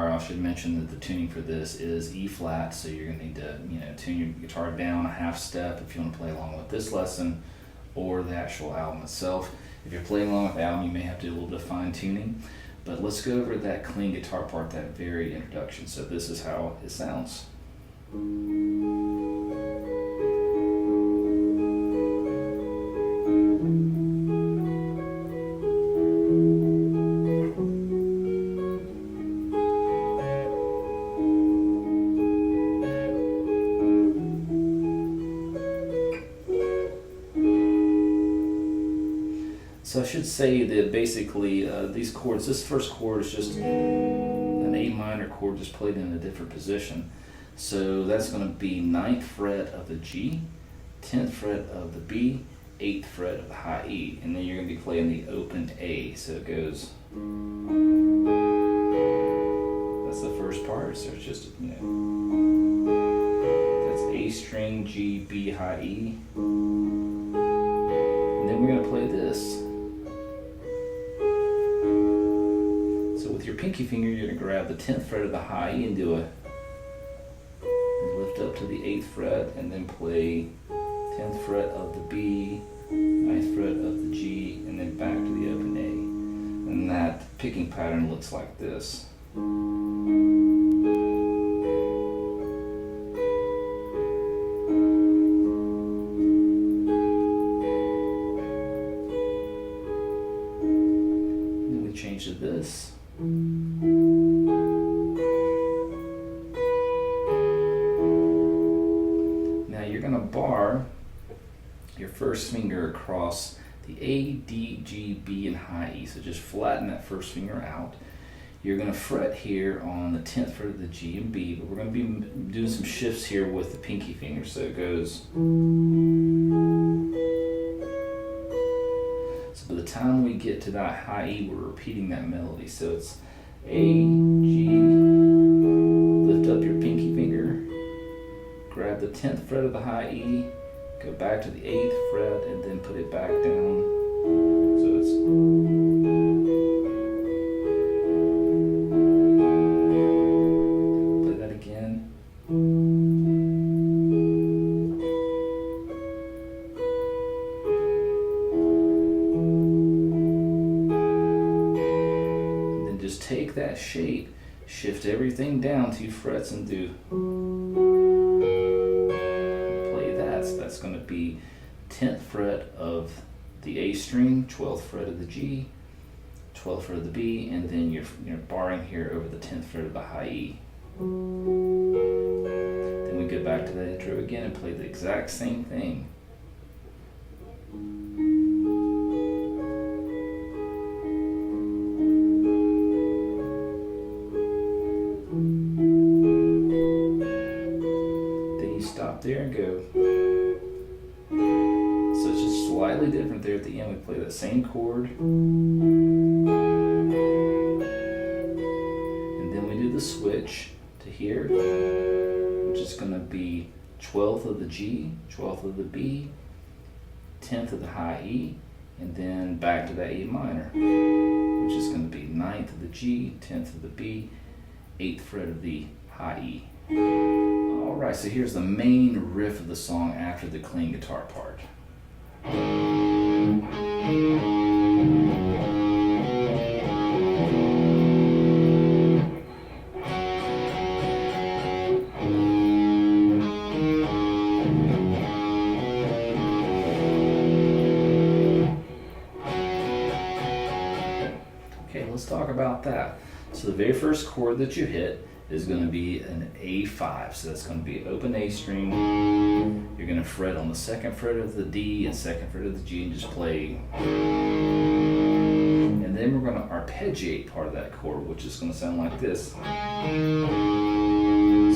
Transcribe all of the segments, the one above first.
guitar, I should mention that the tuning for this is E flat, so you're going to need to, tune your guitar down a half step if you want to play along with this lesson or the actual album itself. If you're playing along with the album, you may have to do a little bit of fine tuning, but let's go over that clean guitar part, that very introduction. So this is how it sounds. So I should say that basically these chords, this first chord is just an A minor chord just played in a different position. So that's going to be 9th fret of the G, 10th fret of the B, 8th fret of the high E, and then you're going to be playing the open A. So it goes, that's the first part, so it's just, that's A string, G, B, high E, and then we're going to play this. So with your pinky finger, you're going to grab the 10th fret of the high E and do and lift up to the 8th fret, and then play 10th fret of the B, 9th fret of the G, and then back to the open A. And that picking pattern looks like this. Then we change to this. Now you're going to bar your first finger across the A, D, G, B, and high E. So just flatten that first finger out. You're going to fret here on the 10th fret of the G and B, but we're going to be doing some shifts here with the pinky finger. So it goes. So by the time we get to that high E, we're repeating that melody. So it's A, G, lift up your pinky finger, grab the 10th fret of the high E, go back to the 8th fret, and then put it back down. So it's, play that again. And then just take that shape, shift everything down 2 frets, and do. That's going to be 10th fret of the A string, 12th fret of the G, 12th fret of the B, and then you're barring here over the 10th fret of the high E. Then we go back to that intro again and play the exact same thing. Then you stop there and go. Slightly different there at the end. We play that same chord, and then we do the switch to here, which is going to be 12th of the G, 12th of the B, 10th of the high E, and then back to that A minor, which is going to be 9th of the G, 10th of the B, 8th fret of the high E. Alright, so here's the main riff of the song after the clean guitar part. Okay, let's talk about that. So the very first chord that you hit is going to be an A5, so that's going to be open A string. You're going to fret on the 2nd fret of the D and 2nd fret of the G and just play. And then we're going to arpeggiate part of that chord, which is going to sound like this.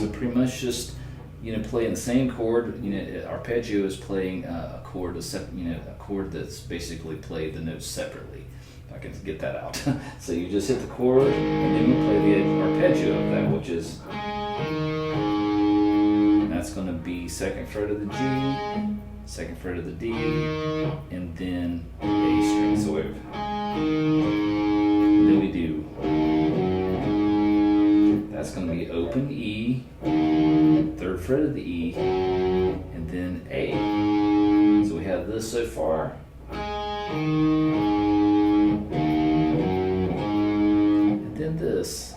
So pretty much just playing the same chord. Arpeggio is playing a chord, a chord that's basically played the notes separately. I can get that out. So you just hit the chord, and then we play the arpeggio of that, which is, that's going to be 2nd fret of the G, 2nd fret of the D, and then A string. So then we do. That's going to be open E, 3rd fret of the E, and then A. So we have this so far. And then this.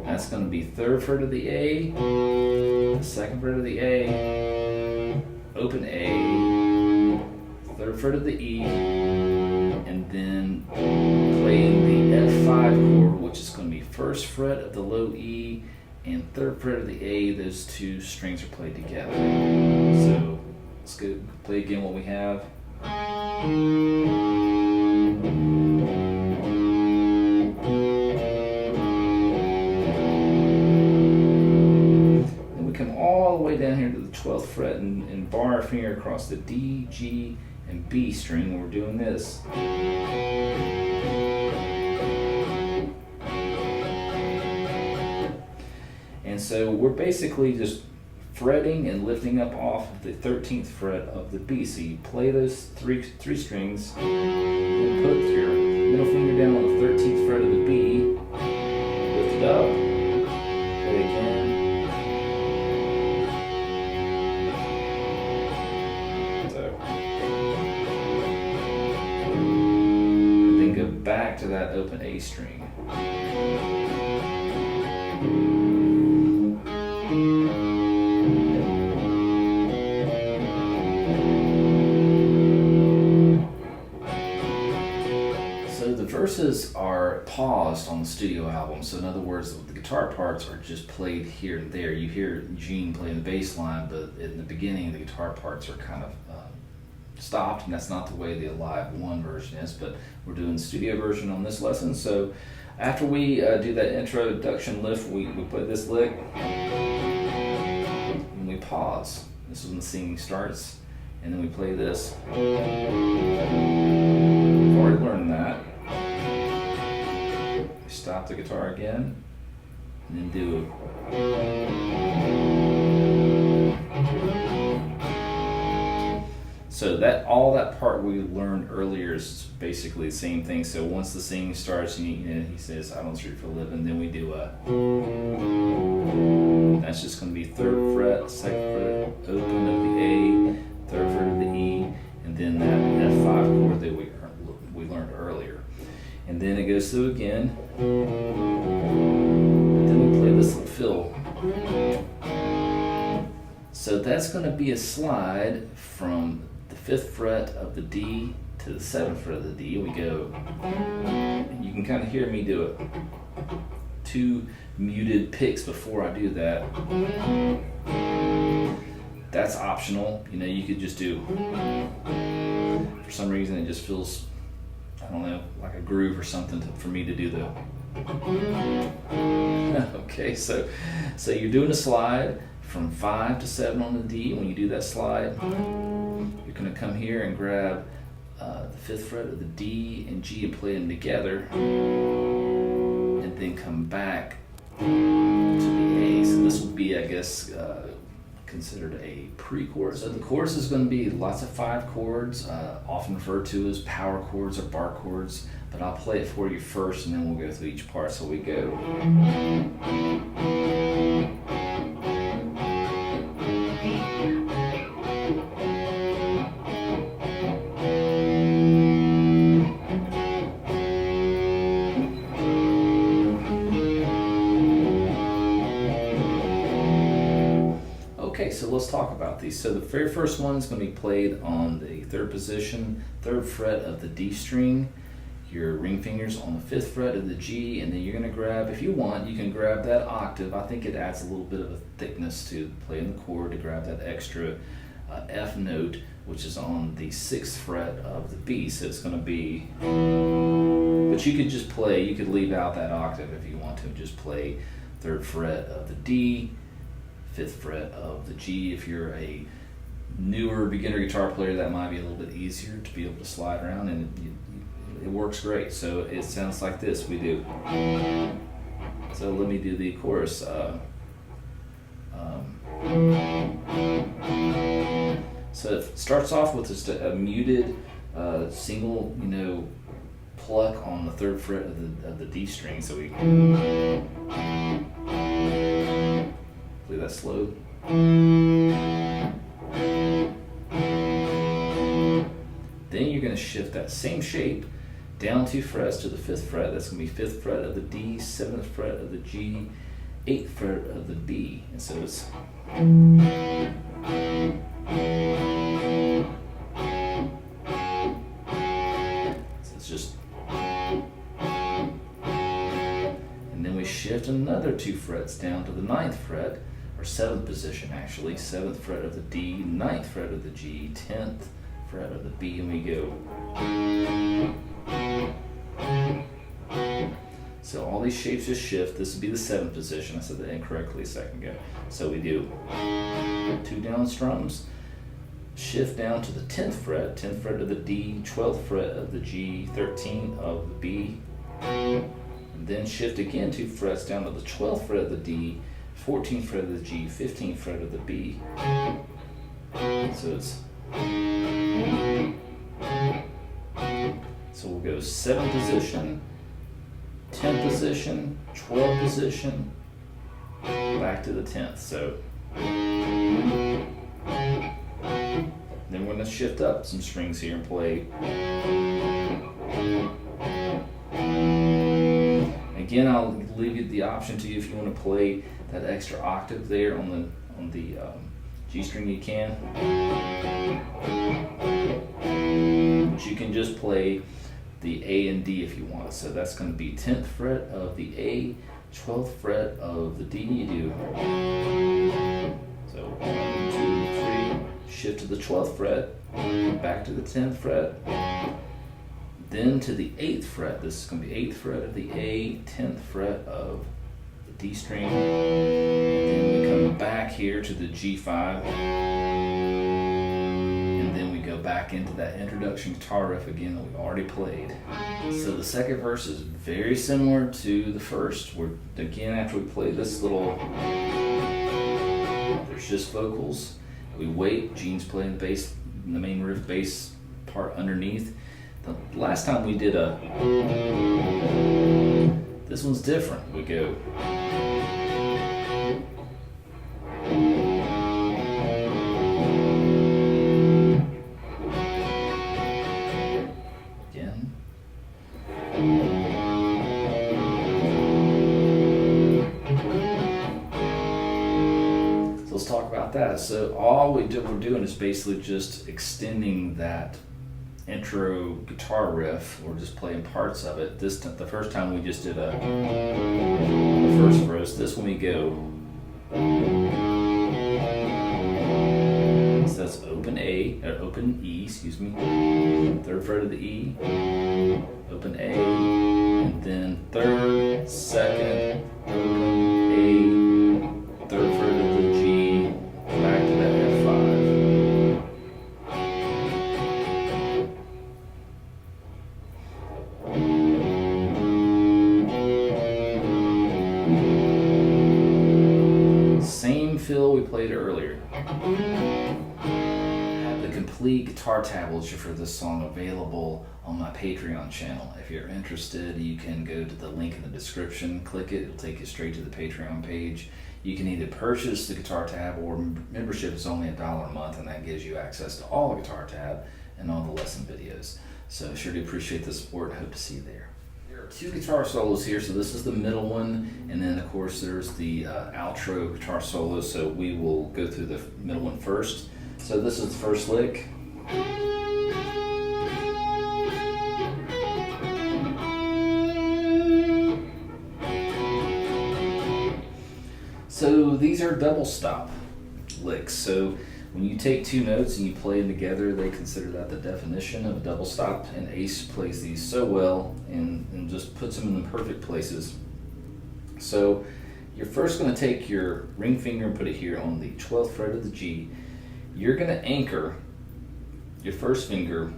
That's going to be 3rd fret of the A, the 2nd fret of the A, open A, 3rd fret of the E, and then playing the F5 chord, which is going to be 1st fret of the low E and 3rd fret of the A. Those two strings are played together. So let's go play again what we have. Then we come all the way down here to the 12th fret and bar our finger across the D, G, and B string when we're doing this. And so we're basically just fretting and lifting up off of the 13th fret of the B. So you play those three strings, and put your middle finger down on the 13th fret of the B, lift it up, play again. And then go back to that open A string. Verses are paused on the studio album, so in other words, the guitar parts are just played here and there. You hear Gene playing the bass line, but in the beginning, the guitar parts are kind of stopped, and that's not the way the Live 1 version is, but we're doing the studio version on this lesson. So after we do that introduction lift, we play this lick, and we pause. This is when the singing starts, and then we play this. We've already learned that. Stop the guitar again, and then do so that all that part we learned earlier is basically the same thing. So once the singing starts, and he says, "I don't street for a living," then we do a. That's just going to be 3rd fret, 2nd fret, open of the A, 3rd fret of the E, and then that F5 chord that we learned earlier. And then it goes through again. Then we play this little fill. So that's going to be a slide from the 5th fret of the D to the 7th fret of the D. We go, and you can kind of hear me do it. 2 muted picks before I do that. That's optional. You could just do. For some reason, it just feels, I don't know, like a groove or something for me to do the. Okay, so you're doing a slide from 5 to 7 on the D. When you do that slide, you're going to come here and grab the 5th fret of the D and G and play them together, and then come back to the A. So this would be, I guess, considered a pre-chorus. So the chorus is going to be lots of 5 chords, often referred to as power chords or bar chords, but I'll play it for you first and then we'll go through each part. So we go. Okay, so let's talk about these. So the very first one is going to be played on the 3rd position, 3rd fret of the D string, your ring fingers on the 5th fret of the G, and then you're going to grab, if you want, you can grab that octave. I think it adds a little bit of a thickness to playing the chord to grab that extra F note, which is on the 6th fret of the B. So it's going to be, but you could just play, you could leave out that octave if you want to, just play 3rd fret of the D, 5th fret of the G. If you're a newer beginner guitar player, that might be a little bit easier to be able to slide around, and it works great. So it sounds like this. We do. So let me do the chorus. So it starts off with just a muted single, pluck on the 3rd fret of the D string, so we play that slow. Then you're going to shift that same shape down 2 frets to the 5th fret. That's going to be 5th fret of the D, 7th fret of the G, 8th fret of the B. And so it's just, and then we shift another 2 frets down to the 9th fret, or 7th position actually, 7th fret of the D, 9th fret of the G, 10th fret of the B, and we go. So all these shapes just shift. This would be the 7th position. I said that incorrectly a second ago. So we do 2 down strums, shift down to the 10th fret of the D, 12th fret of the G, 13th of the B, and then shift again 2 frets down to the 12th fret of the D, 14th fret of the G, 15th fret of the B. So it's, so we'll go 7th position, 10th position, 12th position, back to the 10th. So then we're going to shift up some strings here and play. Again, I'll leave you the option to you if you want to play that extra octave there on the G string, you can. But you can just play the A and D if you want. So that's going to be 10th fret of the A, 12th fret of the D. You do. So 1, 2, 3. Shift to the 12th fret, back to the 10th fret, then to the 8th fret. This is going to be 8th fret of the A, 10th fret of the D string. And then we come back here to the G5. And then we go back into that introduction guitar riff again that we already played. So the second verse is very similar to the first. We're again, after we play this little, there's just vocals. We wait, Gene's playing the bass, the main riff bass part underneath. The last time we did this one's different. We go. Again. Let's talk about that. So all we're doing is basically just extending that intro guitar riff, or just playing parts of it. The first time we just did the first verse. This one we go. So that's open A, or open E, excuse me. 3rd fret of the E, open A, and then 3rd, 2nd, open A, 3rd fret of the G, back to that F5. Same fill we played earlier. I have the complete guitar tablature for this song available on my Patreon channel. If you're interested, you can go to the link in the description, click it, it'll take you straight to the Patreon page. You can either purchase the guitar tab, or membership is only $1 a month, and that gives you access to all the guitar tab and all the lesson videos. So I sure do appreciate the support. I hope to see you there. There are 2 guitar solos here, so this is the middle one, and then of course there's the outro guitar solo, so we will go through the middle one first. So this is the first lick. So these are double stop licks. So when you take 2 notes and you play them together, they consider that the definition of a double stop, and Ace plays these so well and just puts them in the perfect places. So you're first going to take your ring finger and put it here on the 12th fret of the G. You're going to anchor your first finger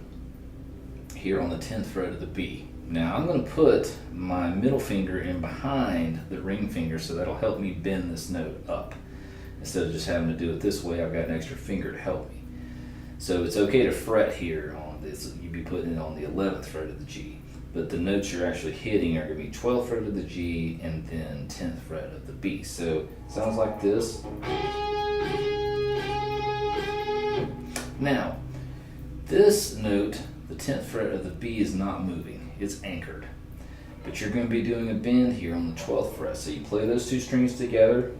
here on the 10th fret of the B. Now I'm going to put my middle finger in behind the ring finger, so that'll help me bend this note up. Instead of just having to do it this way, I've got an extra finger to help me. So it's okay to fret here on this. You'd be putting it on the 11th fret of the G. but the notes you're actually hitting are going to be 12th fret of the G and then 10th fret of the B. So it sounds like this. Now, this note, the 10th fret of the B, is not moving, it's anchored. But you're going to be doing a bend here on the 12th fret. So you play those two strings together,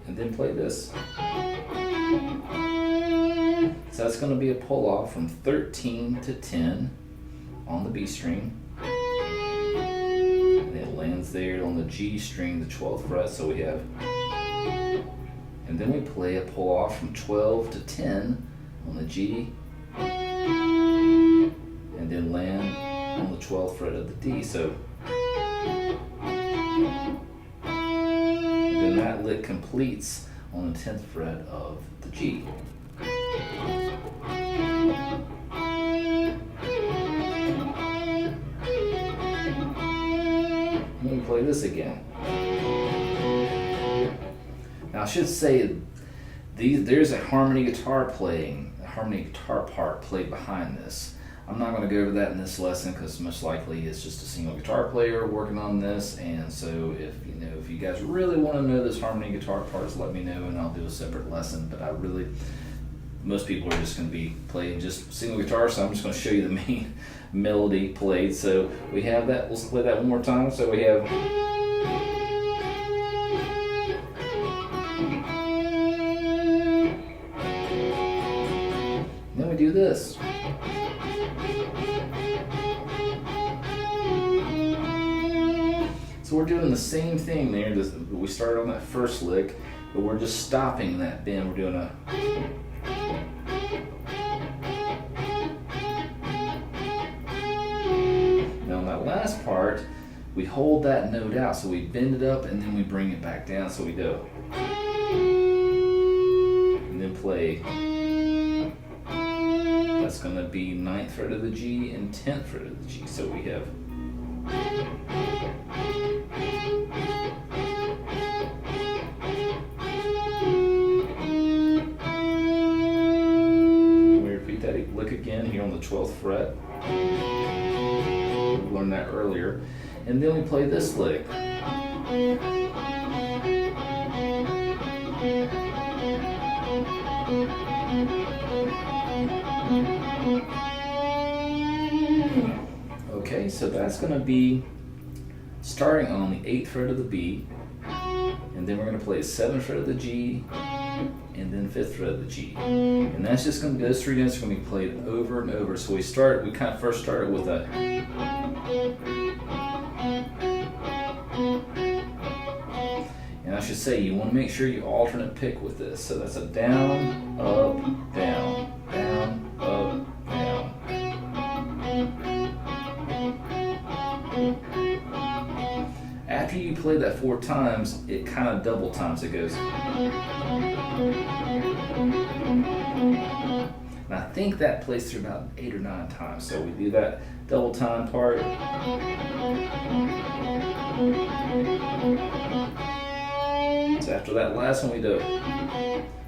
and then play this. So that's going to be a pull off from 13 to 10 on the B string. And it lands there on the G string, the 12th fret, so we have. And then we play a pull off from 12 to 10 on the G. And then land on the 12th fret of the D. So then that lick completes on the 10th fret of the G. Let me play this again. Now I should say there's a harmony guitar part played behind this. I'm not going to go over that in this lesson because most likely it's just a single guitar player working on this, and so if you guys really want to know those harmony guitar parts, let me know and I'll do a separate lesson. But most people are just going to be playing just single guitar, so I'm just going to show you the main melody played. So we have that. Let's play that one more time. So we have. Then we do this. So we're doing the same thing there. We started on that first lick, but we're just stopping that bend. We're doing a. Now on that last part, we hold that note out. So we bend it up and then we bring it back down. So we go. And then play. That's going to be 9th fret of the G and 10th fret of the G. So we have. Lick again here on the 12th fret. We learned that earlier. And then we play this lick. Okay, so that's going to be starting on the 8th fret of the B, and then we're going to play 7th fret of the G, and then 5th fret of the G. And that's just going to be, those three notes are going to be played over and over. So we kind of first started with a. And I should say, you want to make sure you alternate pick with this. So that's a down, up, down, down, up, down. After you play that 4 times, it kind of double times. It goes. And I think that plays through about 8 or 9 times. So we do that double time part. So after that last one we do,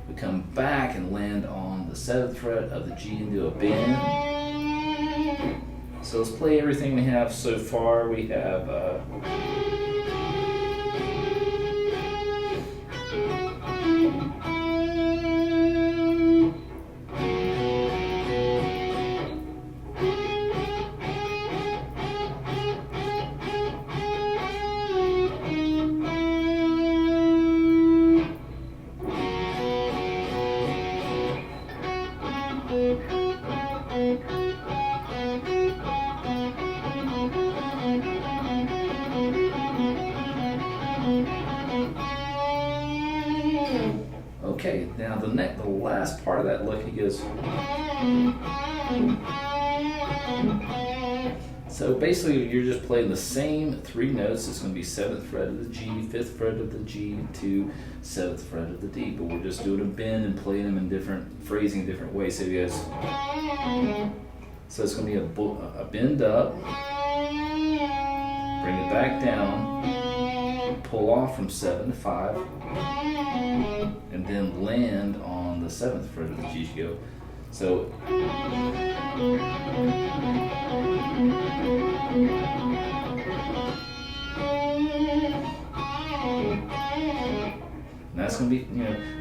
we come back and land on the 7th fret of the G and do a bend. So let's play everything we have so far. We have okay, now the last part of that lick, he goes. So basically you're just playing the same 3 notes. It's going to be 7th fret of the G, 5th fret of the G, to 7th fret of the D. But we're just doing a bend and playing them in different phrasing, different ways. So he goes. So it's going to be a bend up, bring it back down, pull off from 7 to 5, and then land on the 7th fret of the G. Go. So And that's going to be,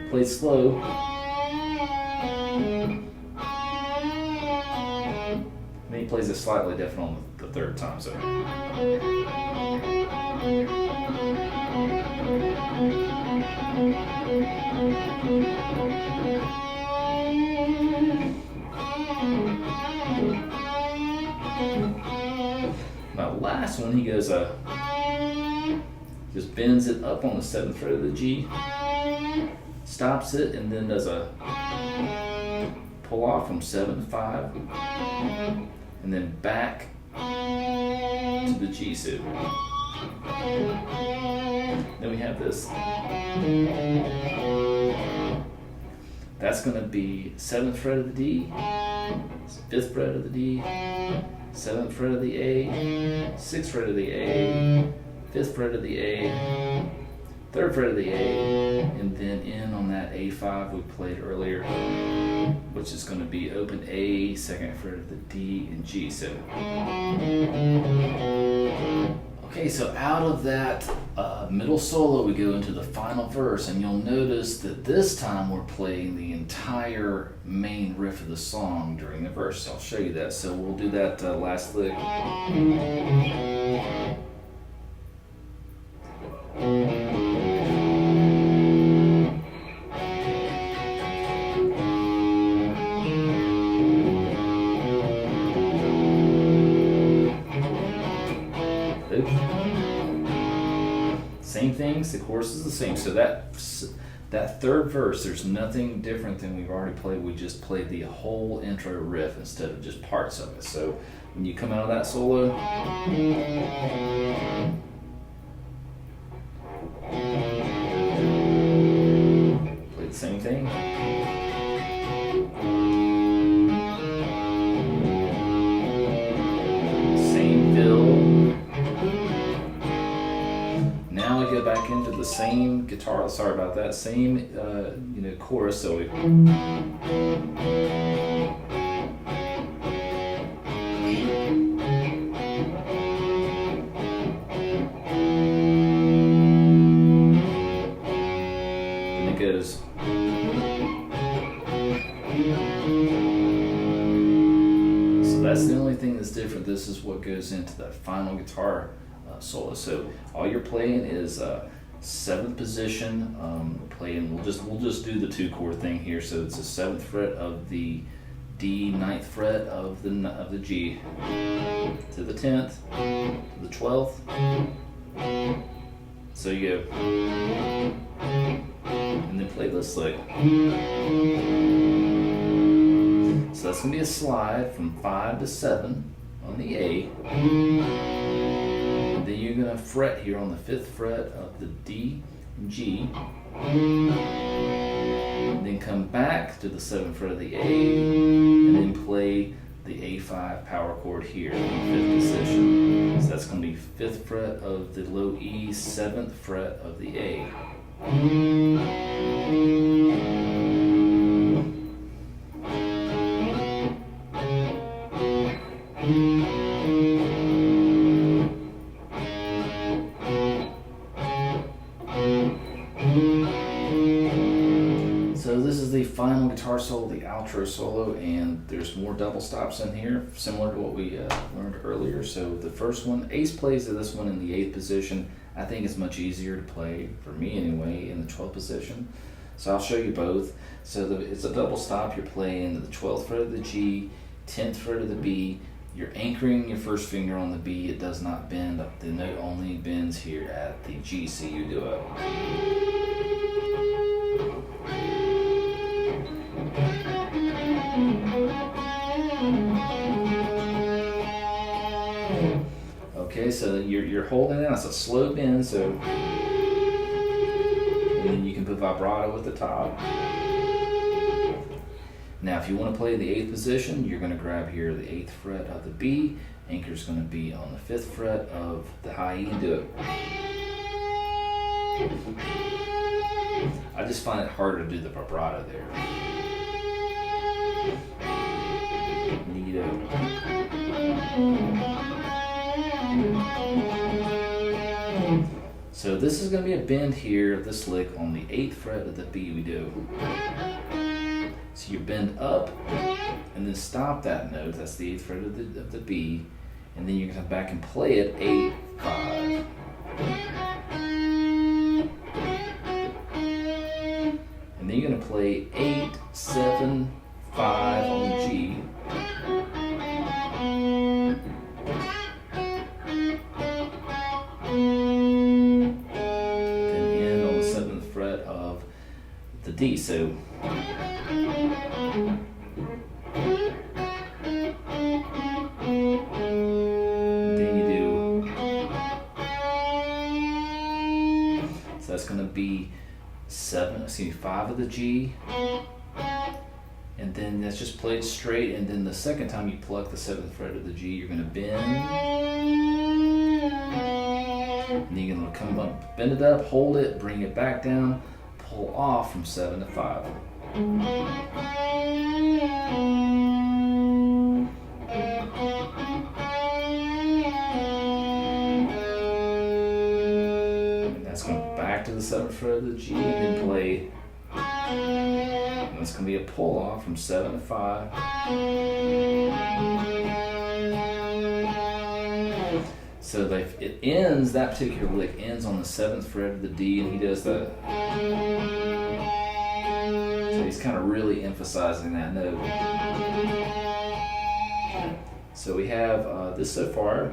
played slow. And then he plays it slightly different on the third time. So. Now, last one, he goes just bends it up on the 7th fret of the G, stops it, and then does a pull off from 7 to 5, and then back to the G suit. Then we have this. That's going to be 7th fret of the D, 5th fret of the D, 7th fret of the A, 6th fret of the A, 5th fret of the A, 3rd fret of the A, and then in on that A5 we played earlier, which is going to be open A, 2nd fret of the D, and G. So, okay, so out of that middle solo we go into the final verse, and you'll notice that this time we're playing the entire main riff of the song during the verse. I'll show you that. So we'll do that last lick. Same things, the chorus is the same. So that third verse, there's nothing different than we've already played. We just played the whole intro riff instead of just parts of it. So when you come out of that solo, play the same thing. Same fill. Now we go back into the same guitar, sorry about that, same chorus, so we and it goes. So that's the only thing that's different. This is what goes into the final guitar solo. So all you're playing is 7th position. Playing. We'll just do the 2-chord thing here. So it's the 7th fret of the D, 9th fret of the G, to the 10th, to the 12th. So you go, and then play this lick. So that's gonna be a slide from 5 to 7 on the A. Then you're going to fret here on the 5th fret of the D and G, and then come back to the 7th fret of the A, and then play the A5 power chord here in the 5th position. So that's going to be 5th fret of the low E, 7th fret of the A. So this is the final guitar solo, the outro solo, and there's more double stops in here, similar to what we learned earlier. So the first one, Ace plays this one in the 8th position. I think it's much easier to play, for me anyway, in the 12th position. So I'll show you both. So it's a double stop. You're playing the 12th fret of the G, 10th fret of the B. You're anchoring your first finger on the B. It does not bend. The note only bends here at the G, so you do it. Okay, so you're holding it. It's a slow bend, so and then you can put vibrato at the top. Now, if you want to play the 8th position, you're going to grab here the 8th fret of the B. Anchor's going to be on the 5th fret of the high E, and do it. I just find it harder to do the vibrato there. And you you do. So this is going to be a bend here of this lick on the 8th fret of the B we do. So you bend up and then stop that note, that's the 8th fret of the B, and then you're going to come back and play it 8, 5. And then you're going to play 8, 7, 5 on the G. Then end on the 7th fret of the D. So that's going to be 5 of the G, and then that's just played straight, and then the second time you pluck the 7th fret of the G, you're going to bend, and then you're going to come up, bend it up, hold it, bring it back down, pull off from 7 to 5. To the 7th fret of the G, and then play, and it's going to be a pull off from 7 to 5. So it ends, that particular lick ends on the 7th fret of the D, and he does the, so he's kind of really emphasizing that note. So we have this so far.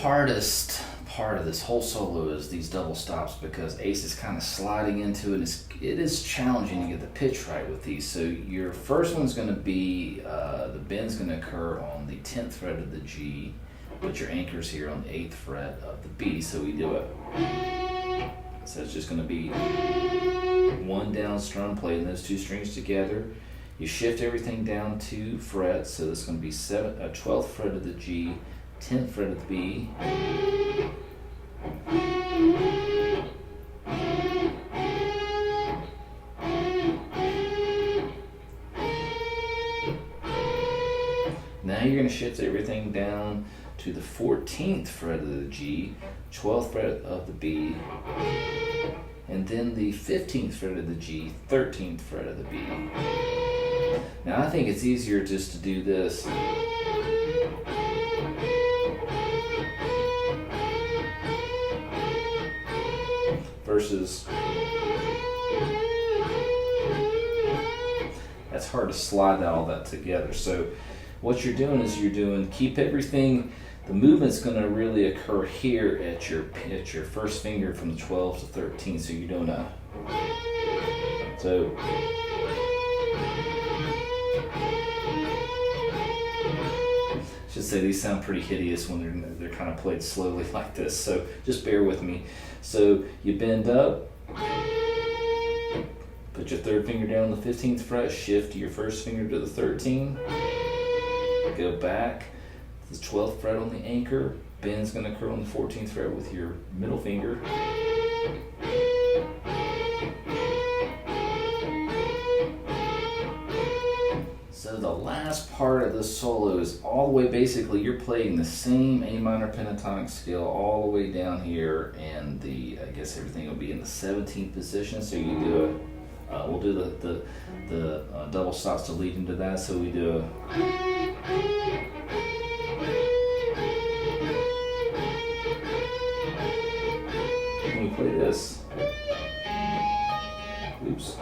Hardest part of this whole solo is these double stops, because Ace is kind of sliding into it. It is challenging to get the pitch right with these. So your first one's going to be, the bend's going to occur on the 10th fret of the G, but your anchor's here on the 8th fret of the B. So we do it. So it's just going to be one down strum playing those two strings together. You shift everything down 2 frets, so it's going to be 12th fret of the G, 10th fret of the B. Now you're going to shift everything down to the 14th fret of the G, 12th fret of the B, and then the 15th fret of the G, 13th fret of the B. Now I think it's easier just to do this. Versus, that's hard to slide all that together. So what you're doing is keep everything, the movement's going to really occur here at your first finger from the 12 to 13. So you're doing so I should say these sound pretty hideous when they're kind of played slowly like this, so just bear with me. So you bend up, put your 3rd finger down on the 15th fret, shift your 1st finger to the 13, go back to the 12th fret on the anchor, bend's going to occur on the 14th fret with your middle finger. So the last part of this solo is all the way, basically you're playing the same A minor pentatonic scale all the way down here, and I guess everything will be in the 17th position. So you do we'll do the double stops to lead into that. So we do when we play this, oops.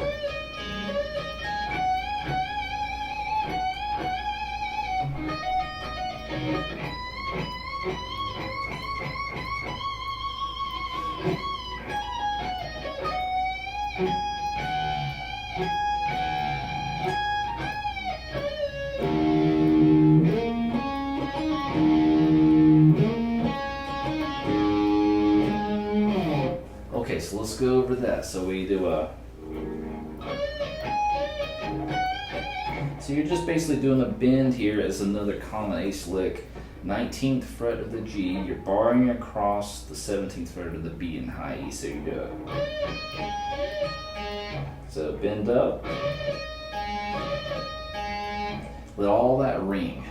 Okay, so let's go over that. So we do so you're just basically doing a bend here as another common Ace lick. 19th fret of the G, you're barring across the 17th fret of the B in high E, so you do it. So bend up, let all that ring.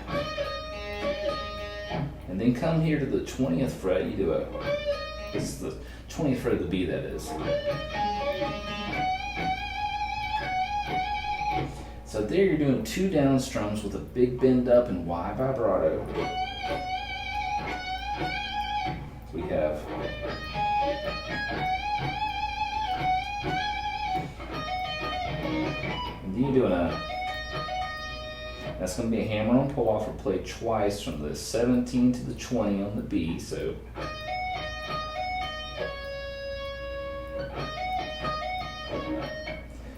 And then come here to the 20th fret, you do a, this is the 20th fret of the B, that is. So there you're doing 2 down strums with a big bend up and Y vibrato. We have and then you're doing a, that's going to be a hammer on pull off or played twice from the 17 to the 20 on the B. So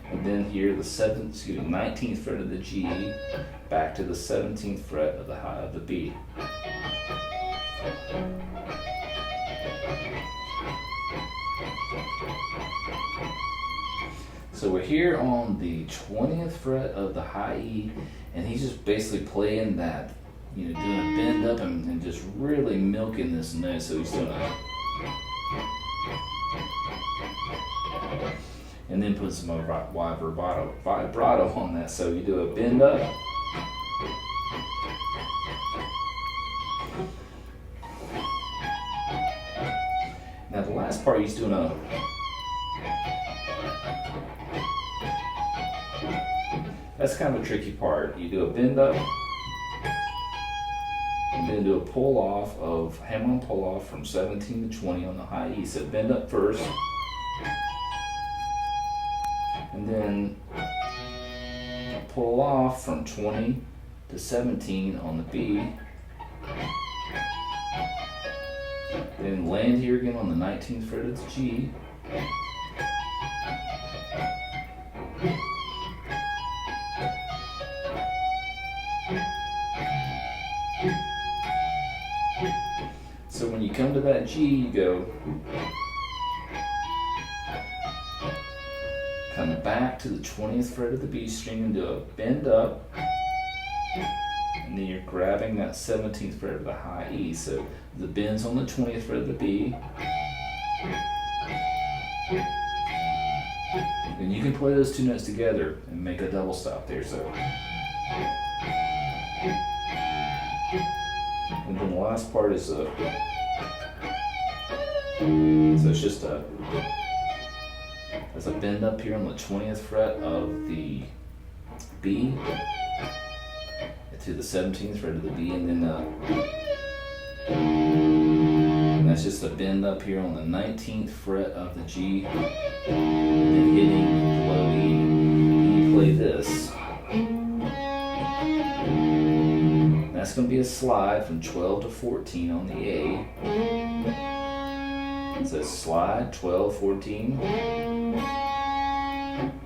and then here the 19th fret of the G back to the 17th fret of the high of the B. So we're here on the 20th fret of the high E, and he's just basically playing that, you know, doing a bend up and just really milking this note. So he's doing a, and then put some Y vibrato on that. So you do a bend up, now the last part he's doing a, that's kind of a tricky part. You do a bend up and then do a pull off of, hammer on pull off from 17 to 20 on the high E. So bend up first and then pull off from 20 to 17 on the B. Then land here again on the 19th fret of the G. So when you come to that G, you go, come back to the 20th fret of the B string and do a bend up, and then you're grabbing that 17th fret of the high E. So the bend's on the 20th fret of the B. And you can play those 2 notes together and make a double stop there. So, and then the last part is a, so it's just a, there's a bend up here on the 20th fret of the B to the 17th fret of the B, and then and that's just a bend up here on the 19th fret of the G, and then hitting the low E, and you play this. That's going to be a slide from 12 to 14 on the A. It says slide 12, 14.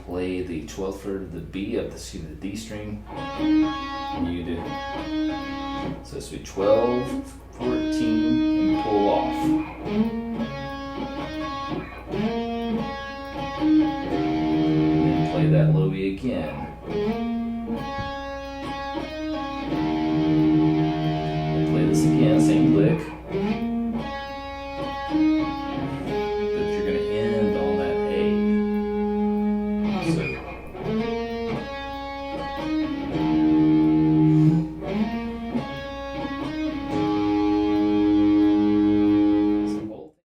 Play the 12th fret of the B of the D string. And you do. So it's 12, 14, and pull off. And then play that low E again. And play this again, same lick. But you're going to end on that A. So